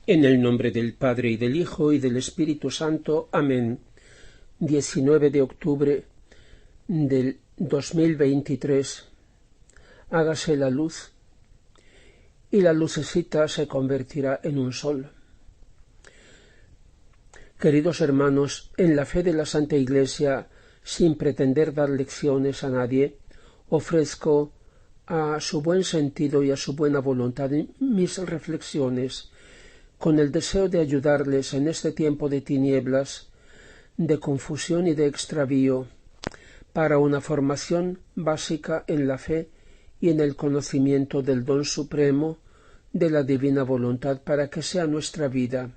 En el nombre del Padre, y del Hijo, y del Espíritu Santo. Amén. 19 de octubre del 2023. Hágase la luz, y la lucecita se convertirá en un sol. Queridos hermanos, en la fe de la Santa Iglesia, sin pretender dar lecciones a nadie, ofrezco a su buen sentido y a su buena voluntad mis reflexiones, con el deseo de ayudarles en este tiempo de tinieblas, de confusión y de extravío, para una formación básica en la fe y en el conocimiento del don supremo de la divina voluntad para que sea nuestra vida.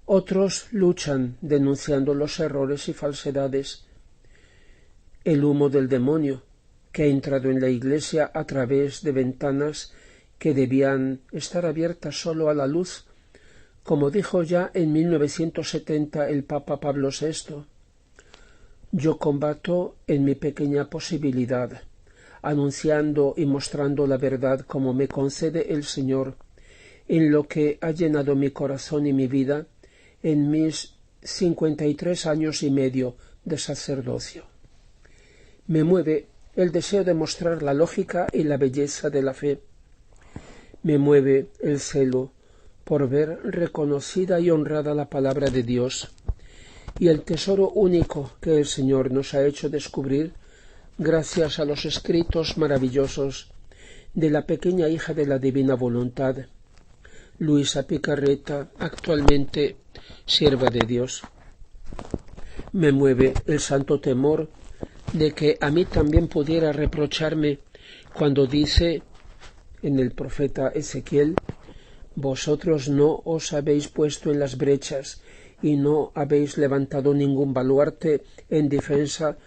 Otros luchan denunciando los errores y falsedades, el humo del demonio que ha entrado en la Iglesia a través de ventanas que debían estar abiertas solo a la luz, como dijo ya en 1970 el Papa Pablo VI. Yo combato en mi pequeña posibilidad, anunciando y mostrando la verdad como me concede el Señor, en lo que ha llenado mi corazón y mi vida en mis 53 años y medio de sacerdocio. Me mueve el deseo de mostrar la lógica y la belleza de la fe. Me mueve el celo por ver reconocida y honrada la palabra de Dios y el tesoro único que el Señor nos ha hecho descubrir gracias a los escritos maravillosos de la pequeña hija de la divina voluntad, Luisa Picarreta, actualmente sierva de Dios. Me mueve el santo temor de que a mí también pudiera reprocharme cuando dice en el profeta Ezequiel: vosotros no os habéis puesto en las brechas y no habéis levantado ningún baluarte en defensa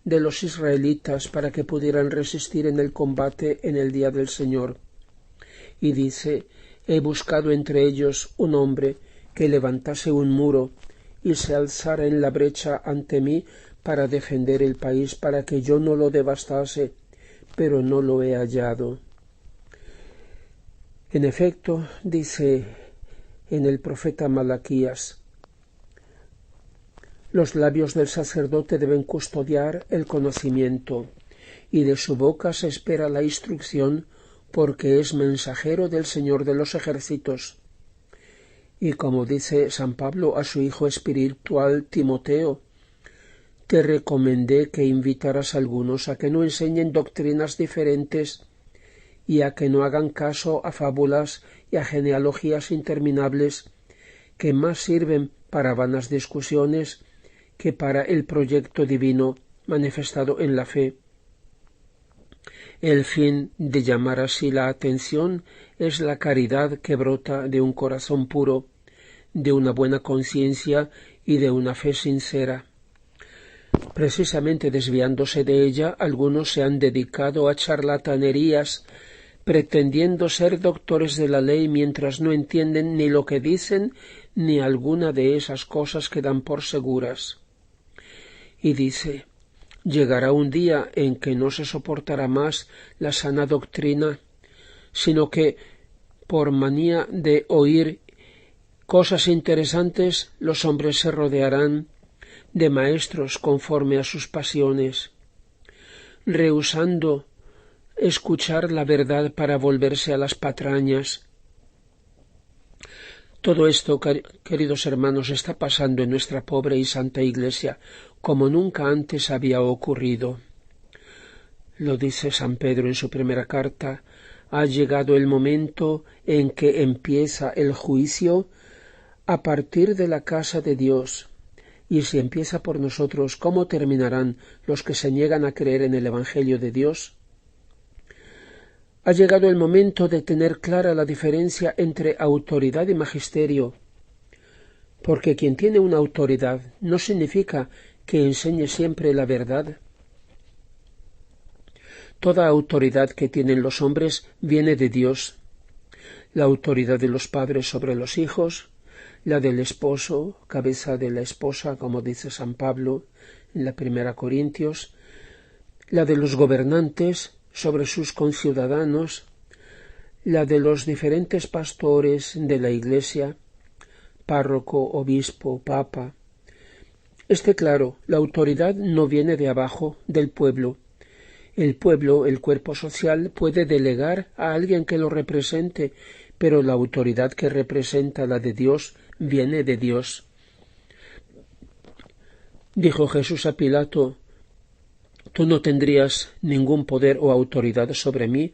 de los israelitas para que pudieran resistir en el combate en el día del Señor. Y dice: he buscado entre ellos un hombre que levantase un muro y se alzara en la brecha ante mí para defender el país, para que yo no lo devastase, pero no lo he hallado. En efecto, dice en el profeta Malaquías, los labios del sacerdote deben custodiar el conocimiento, y de su boca se espera la instrucción, porque es mensajero del Señor de los ejércitos. Y como dice San Pablo a su hijo espiritual Timoteo, te recomendé que invitaras a algunos a que no enseñen doctrinas diferentes y a que no hagan caso a fábulas y a genealogías interminables que más sirven para vanas discusiones que para el proyecto divino manifestado en la fe. El fin de llamar así la atención es la caridad que brota de un corazón puro, de una buena conciencia y de una fe sincera. Precisamente desviándose de ella, algunos se han dedicado a charlatanerías, pretendiendo ser doctores de la ley mientras no entienden ni lo que dicen ni alguna de esas cosas que dan por seguras. Y dice: llegará un día en que no se soportará más la sana doctrina, sino que, por manía de oír cosas interesantes, los hombres se rodearán de maestros conforme a sus pasiones, rehusando escuchar la verdad para volverse a las patrañas. Todo esto, queridos hermanos, está pasando en nuestra pobre y santa Iglesia, como nunca antes había ocurrido. Lo dice San Pedro en su primera carta: ha llegado el momento en que empieza el juicio a partir de la casa de Dios. Y si empieza por nosotros, ¿cómo terminarán los que se niegan a creer en el Evangelio de Dios? Ha llegado el momento de tener clara la diferencia entre autoridad y magisterio, porque quien tiene una autoridad no significa que enseñe siempre la verdad. Toda autoridad que tienen los hombres viene de Dios. La autoridad de los padres sobre los hijos, la del esposo, cabeza de la esposa, como dice San Pablo en la 1 Corintios, la de los gobernantes sobre sus conciudadanos, la de los diferentes pastores de la Iglesia, párroco, obispo, papa. Claro, la autoridad no viene de abajo, del pueblo. El pueblo, el cuerpo social, puede delegar a alguien que lo represente, pero la autoridad que representa la de Dios viene de Dios. Dijo Jesús a Pilato: «Tú no tendrías ningún poder o autoridad sobre mí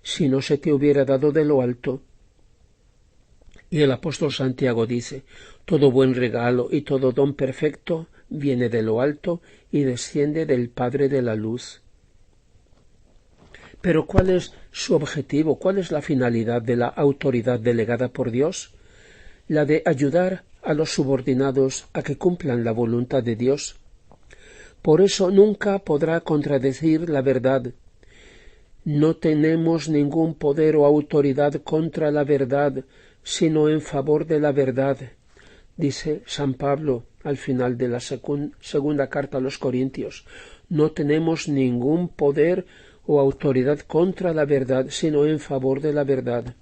si no se te hubiera dado de lo alto». Y el apóstol Santiago dice: «Todo buen regalo y todo don perfecto viene de lo alto y desciende del Padre de la luz». Pero ¿cuál es su objetivo? ¿Cuál es la finalidad de la autoridad delegada por Dios? La de ayudar a los subordinados a que cumplan la voluntad de Dios. Por eso nunca podrá contradecir la verdad. No tenemos ningún poder o autoridad contra la verdad, sino en favor de la verdad, dice San Pablo al final de la segunda carta a los Corintios. No tenemos ningún poder o autoridad contra la verdad, sino en favor de la verdad.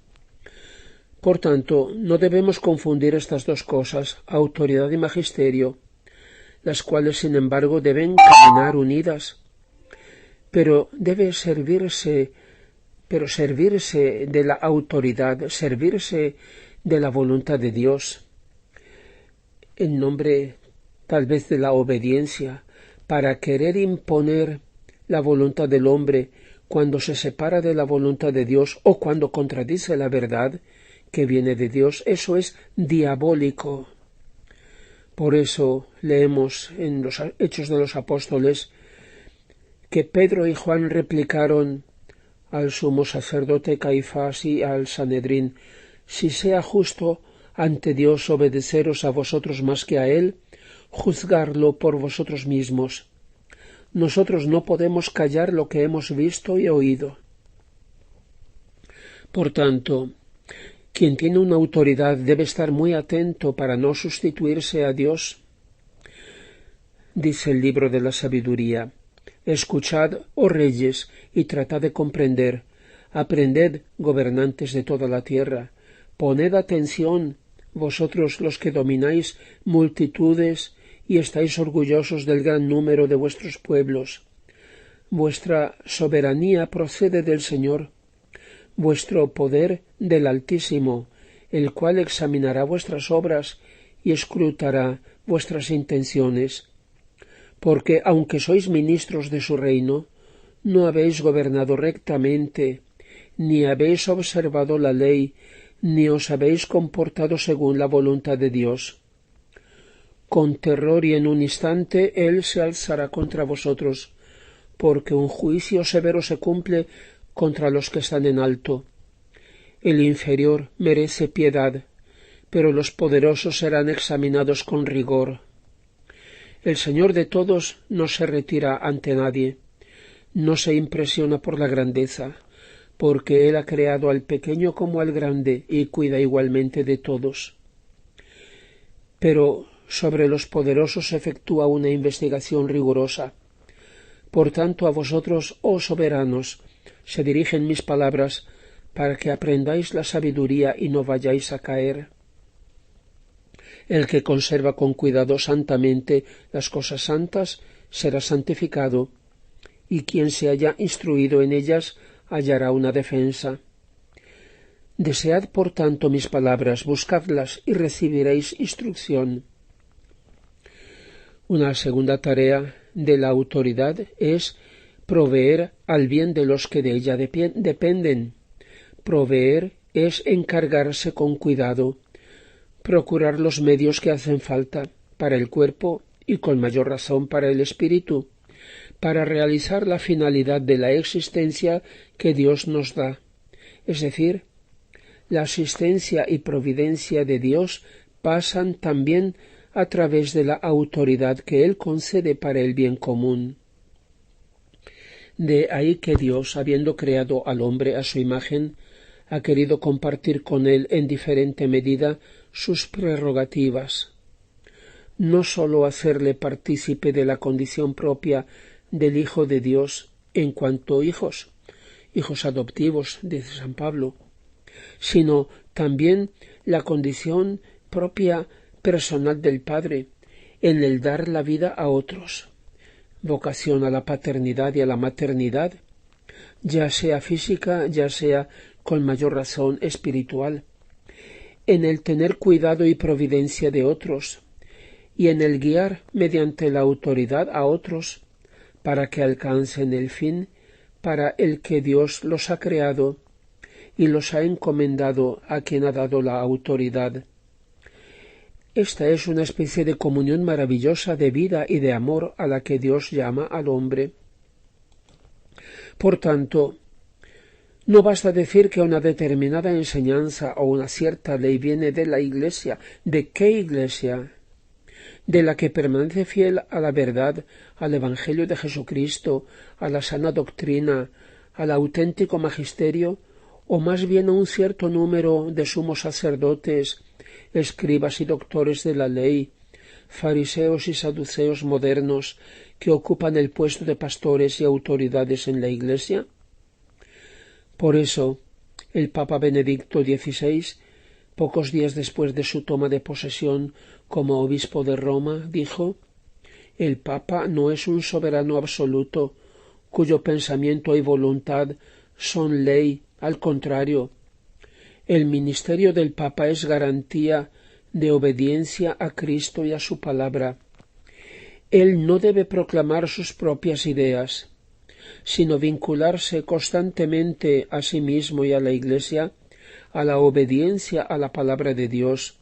Por tanto, no debemos confundir estas dos cosas, autoridad y magisterio, las cuales, sin embargo, deben caminar unidas. Pero debe servirse de la autoridad, servirse de la voluntad de Dios, en nombre tal vez de la obediencia, para querer imponer la voluntad del hombre cuando se separa de la voluntad de Dios o cuando contradice la verdad que viene de Dios. Eso es diabólico. Por eso leemos en los Hechos de los Apóstoles que Pedro y Juan replicaron al sumo sacerdote Caifás y al Sanedrín: «Si sea justo ante Dios obedeceros a vosotros más que a él, juzgarlo por vosotros mismos. Nosotros no podemos callar lo que hemos visto y oído». Por tanto, quien tiene una autoridad debe estar muy atento para no sustituirse a Dios. Dice el libro de la sabiduría: «Escuchad, oh reyes, y tratad de comprender. Aprended, gobernantes de toda la tierra. Poned atención, vosotros los que domináis multitudes y estáis orgullosos del gran número de vuestros pueblos. Vuestra soberanía procede del Señor, vuestro poder del Altísimo, el cual examinará vuestras obras y escrutará vuestras intenciones. Porque aunque sois ministros de su reino, no habéis gobernado rectamente, ni habéis observado la ley, ni os habéis comportado según la voluntad de Dios. Con terror y en un instante Él se alzará contra vosotros, porque un juicio severo se cumple contra los que están en alto. El inferior merece piedad, pero los poderosos serán examinados con rigor. El Señor de todos no se retira ante nadie, no se impresiona por la grandeza, porque Él ha creado al pequeño como al grande y cuida igualmente de todos. Pero sobre los poderosos se efectúa una investigación rigurosa. Por tanto, a vosotros, oh soberanos, se dirigen mis palabras para que aprendáis la sabiduría y no vayáis a caer. El que conserva con cuidado santamente las cosas santas será santificado, y quien se haya instruido en ellas hallará una defensa. Desead, por tanto, mis palabras, buscadlas y recibiréis instrucción. Una segunda tarea de la autoridad es proveer al bien de los que de ella dependen. Proveer es encargarse con cuidado, procurar los medios que hacen falta para el cuerpo y con mayor razón para el espíritu, para realizar la finalidad de la existencia que Dios nos da, es decir, la asistencia y providencia de Dios pasan también a través de la autoridad que Él concede para el bien común. De ahí que Dios, habiendo creado al hombre a su imagen, ha querido compartir con él en diferente medida sus prerrogativas, no sólo hacerle partícipe de la condición propia del Hijo de Dios en cuanto hijos adoptivos, dice San Pablo, sino también la condición propia personal del Padre en el dar la vida a otros, vocación a la paternidad y a la maternidad, ya sea física, ya sea con mayor razón espiritual, en el tener cuidado y providencia de otros, y en el guiar mediante la autoridad a otros para que alcancen el fin para el que Dios los ha creado y los ha encomendado a quien ha dado la autoridad. Esta es una especie de comunión maravillosa de vida y de amor a la que Dios llama al hombre. Por tanto, no basta decir que una determinada enseñanza o una cierta ley viene de la Iglesia. ¿De qué Iglesia? De la que permanece fiel a la verdad, al Evangelio de Jesucristo, a la sana doctrina, al auténtico magisterio, o más bien a un cierto número de sumos sacerdotes, escribas y doctores de la ley, fariseos y saduceos modernos que ocupan el puesto de pastores y autoridades en la Iglesia? Por eso, el Papa Benedicto XVI, pocos días después de su toma de posesión como obispo de Roma, dijo: «El Papa no es un soberano absoluto, cuyo pensamiento y voluntad son ley, al contrario, el ministerio del Papa es garantía de obediencia a Cristo y a su palabra. Él no debe proclamar sus propias ideas, sino vincularse constantemente a sí mismo y a la Iglesia, a la obediencia a la palabra de Dios,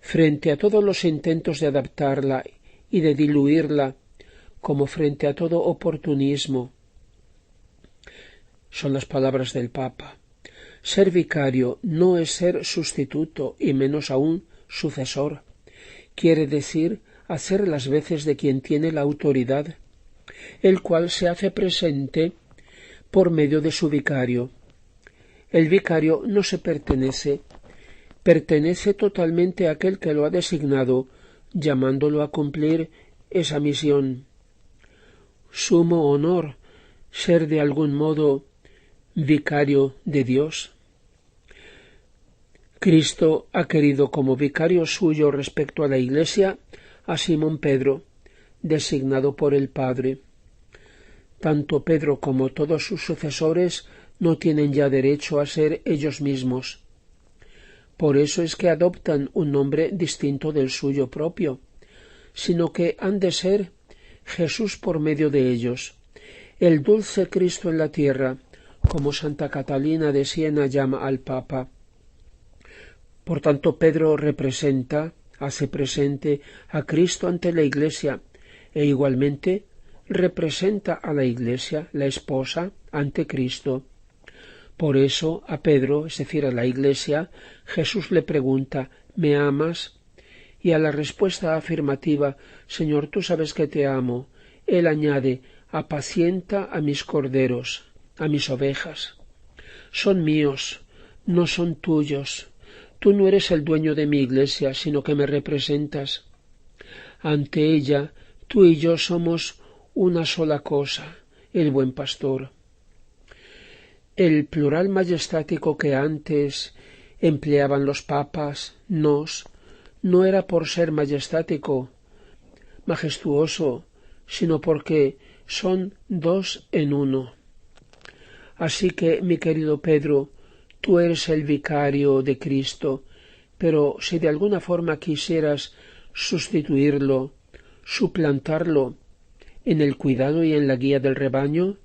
frente a todos los intentos de adaptarla y de diluirla, como frente a todo oportunismo». Son las palabras del Papa. Ser vicario no es ser sustituto y menos aún sucesor. Quiere decir hacer las veces de quien tiene la autoridad, el cual se hace presente por medio de su vicario. El vicario no se pertenece totalmente a aquel que lo ha designado, llamándolo a cumplir esa misión. Sumo honor ser de algún modo vicario de Dios. Cristo ha querido como vicario suyo respecto a la Iglesia a Simón Pedro, designado por el Padre. Tanto Pedro como todos sus sucesores no tienen ya derecho a ser ellos mismos. Por eso es que adoptan un nombre distinto del suyo propio, sino que han de ser Jesús por medio de ellos, el dulce Cristo en la tierra, como Santa Catalina de Siena llama al Papa. Por tanto, Pedro hace presente a Cristo ante la Iglesia, e igualmente representa a la Iglesia, la esposa, ante Cristo. Por eso a Pedro, es decir, a la Iglesia, Jesús le pregunta: ¿me amas? Y a la respuesta afirmativa: Señor, tú sabes que te amo, él añade: apacienta a mis corderos, a mis ovejas. Son míos, no son tuyos. Tú no eres el dueño de mi Iglesia, sino que me representas. Ante ella, tú y yo somos una sola cosa, el buen pastor. El plural majestático que antes empleaban los papas, no era por ser majestático, majestuoso, sino porque son dos en uno. Así que, mi querido Pedro, tú eres el vicario de Cristo, pero si de alguna forma quisieras sustituirlo, suplantarlo en el cuidado y en la guía del rebaño,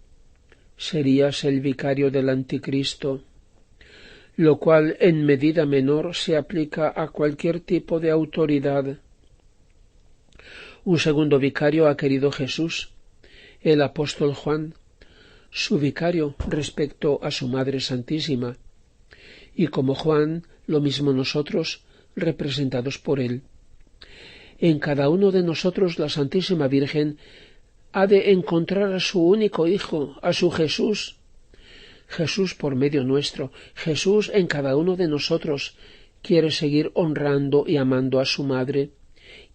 serías el vicario del Anticristo, lo cual en medida menor se aplica a cualquier tipo de autoridad. Un segundo vicario ha querido Jesús, el apóstol Juan, su vicario respecto a su Madre Santísima, y como Juan, lo mismo nosotros, representados por él. En cada uno de nosotros la Santísima Virgen ha de encontrar a su único Hijo, a su Jesús. Jesús por medio nuestro, Jesús en cada uno de nosotros quiere seguir honrando y amando a su Madre,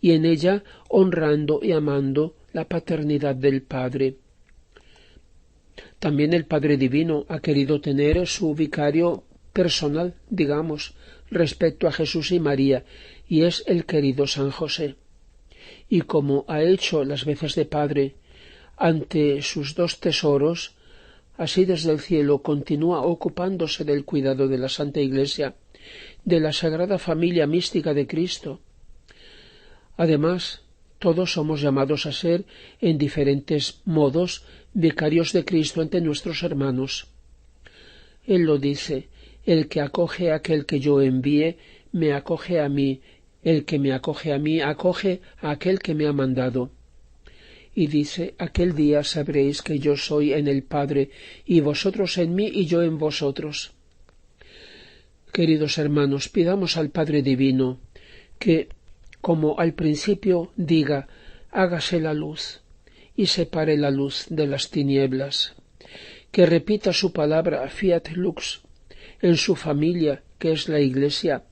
y en ella honrando y amando la paternidad del Padre. También el Padre Divino ha querido tener su vicario personal, digamos, respecto a Jesús y María, y es el querido San José. Y como ha hecho las veces de padre ante sus dos tesoros, así desde el cielo continúa ocupándose del cuidado de la Santa Iglesia, de la Sagrada Familia Mística de Cristo. Además, todos somos llamados a ser, en diferentes modos, vicarios de Cristo ante nuestros hermanos. Él lo dice: el que acoge a aquel que yo envíe, me acoge a mí; el que me acoge a mí, acoge a aquel que me ha mandado. Y dice: aquel día sabréis que yo soy en el Padre, y vosotros en mí, y yo en vosotros. Queridos hermanos, pidamos al Padre Divino que, como al principio, diga: hágase la luz, y separe la luz de las tinieblas, que repita su palabra fiat lux en su familia, que es la Iglesia,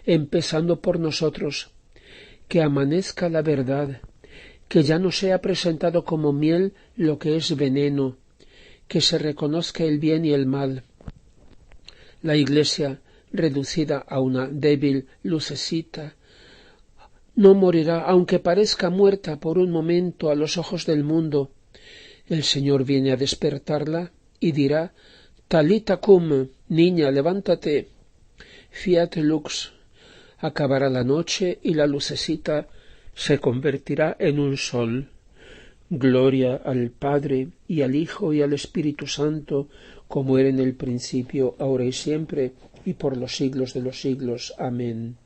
empezando por nosotros, que amanezca la verdad, que ya no sea presentado como miel lo que es veneno, que se reconozca el bien y el mal. La Iglesia, reducida a una débil lucecita, no morirá, aunque parezca muerta por un momento a los ojos del mundo. El Señor viene a despertarla y dirá: Talita cum, niña, levántate. Fiat lux. Acabará la noche y la lucecita se convertirá en un sol. Gloria al Padre, y al Hijo, y al Espíritu Santo, como era en el principio, ahora y siempre, y por los siglos de los siglos. Amén.